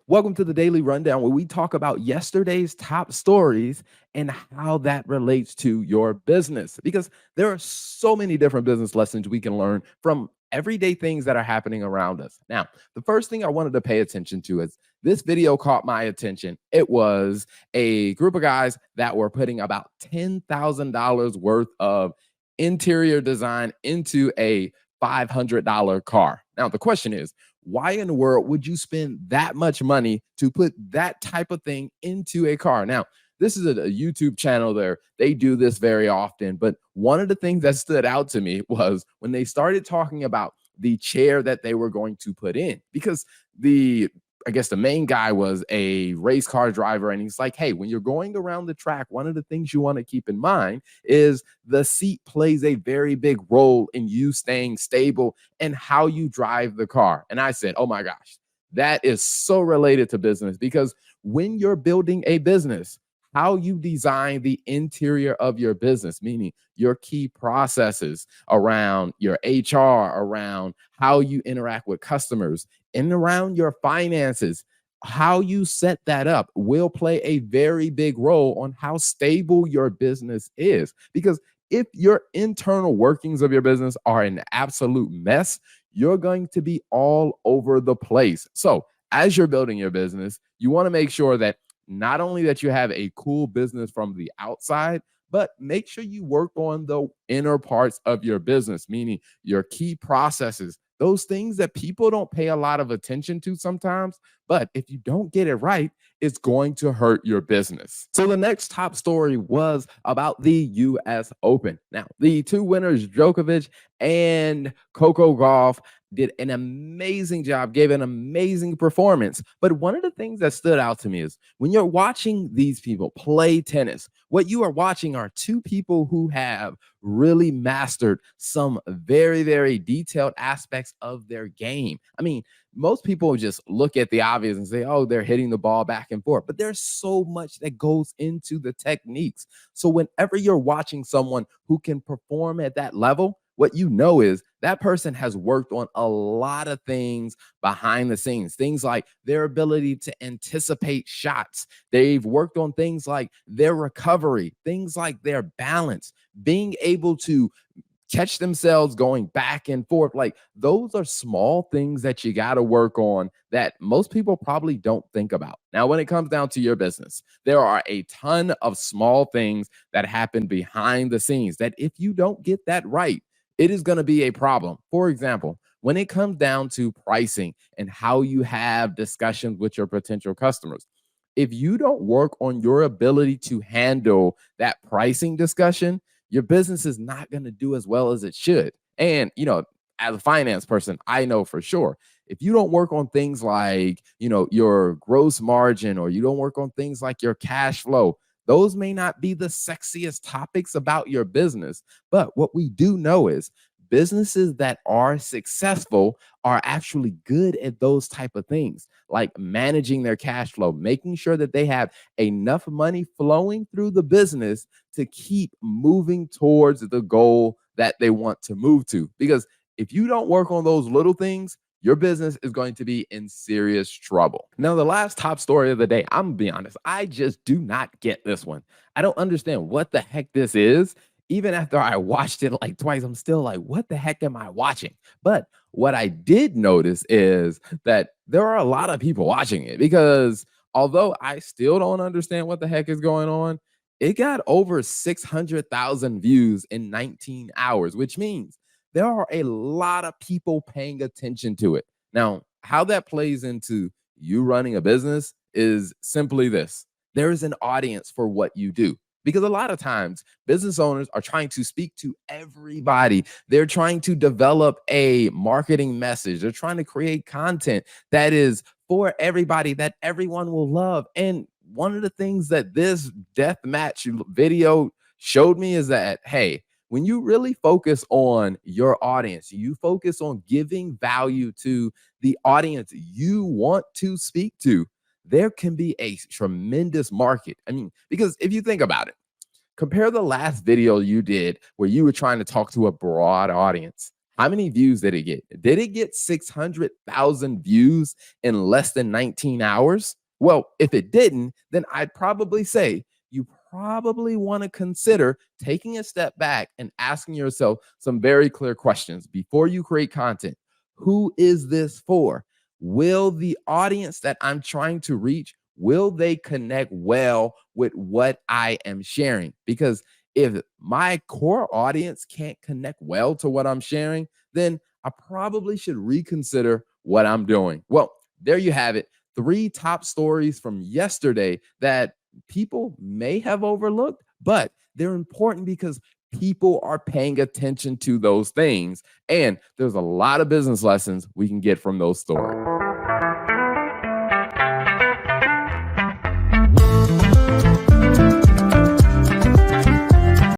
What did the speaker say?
Welcome to the Daily Rundown, where we talk about yesterday's top stories and how that relates to your business. Because there are so many different business lessons we can learn from everyday things that are happening around us. Now, the first thing I wanted to pay attention to is this video caught my attention. It was a group of guys that were putting about $10,000 worth of interior design into a $500 car. Now, the question is, why in the world would you spend that much money to put that type of thing into a car? Now, this is a YouTube channel there. They do this very often. But one of the things that stood out to me was when they started talking about the chair that they were going to put in, because I guess the main guy was a race car driver. And he's like, hey, when you're going around the track, one of the things you want to keep in mind is the seat plays a very big role in you staying stable and how you drive the car. And I said, oh my gosh, that is so related to business, because when you're building a business, how you design the interior of your business, meaning your key processes around your HR, around how you interact with customers, and around your finances, how you set that up will play a very big role on how stable your business is. Because if your internal workings of your business are an absolute mess, you're going to be all over the place. So, as you're building your business, you want to make sure that not only that you have a cool business from the outside, but make sure you work on the inner parts of your business, meaning your key processes, those things that people don't pay a lot of attention to sometimes. But if you don't get it right, it's going to hurt your business. So the next top story was about the US Open. Now, the two winners, Djokovic and Coco Gauff, did an amazing job, gave an amazing performance. But one of the things that stood out to me is when you're watching these people play tennis, what you are watching are two people who have really mastered some very, very detailed aspects of their game. I mean, most people just look at the obvious and say, oh, they're hitting the ball back and forth. But there's so much that goes into the techniques. So whenever you're watching someone who can perform at that level, what you know is that person has worked on a lot of things behind the scenes, things like their ability to anticipate shots. They've worked on things like their recovery, things like their balance, being able to catch themselves going back and forth. Like, those are small things that you got to work on that most people probably don't think about. Now, when it comes down to your business, there are a ton of small things that happen behind the scenes that if you don't get that right, it is going to be a problem. For example, when it comes down to pricing and how you have discussions with your potential customers, if you don't work on your ability to handle that pricing discussion, your business is not going to do as well as it should. And, as a finance person, I know for sure, if you don't work on things like, your gross margin, or you don't work on things like your cash flow, those may not be the sexiest topics about your business. But what we do know is businesses that are successful are actually good at those type of things, like managing their cash flow, making sure that they have enough money flowing through the business to keep moving towards the goal that they want to move to. Because if you don't work on those little things, your business is going to be in serious trouble. Now, the last top story of the day, I'm gonna be honest, I just do not get this one. I don't understand what the heck this is. Even after I watched it like twice, I'm still like, what the heck am I watching? But what I did notice is that there are a lot of people watching it, because although I still don't understand what the heck is going on, it got over 600,000 views in 19 hours, which means there are a lot of people paying attention to it. Now, how that plays into you running a business is simply this: there is an audience for what you do. Because a lot of times business owners are trying to speak to everybody. They're trying to develop a marketing message. They're trying to create content that is for everybody, that everyone will love. And one of the things that this death match video showed me is that, hey, when you really focus on your audience, you focus on giving value to the audience you want to speak to, there can be a tremendous market. I mean, because if you think about it, compare the last video you did where you were trying to talk to a broad audience How many views did it get? Did it get 600,000 views in less than 19 hours? Well, if it didn't, then I'd probably say you probably want to consider taking a step back and asking yourself some very clear questions before you create content. Who is this for? Will the audience that I'm trying to reach, will they connect well with what I am sharing? Because if my core audience can't connect well to what I'm sharing, then I probably should reconsider what I'm doing. Well, there you have it. 3 top stories from yesterday that people may have overlooked, but they're important because people are paying attention to those things. And there's a lot of business lessons we can get from those stories.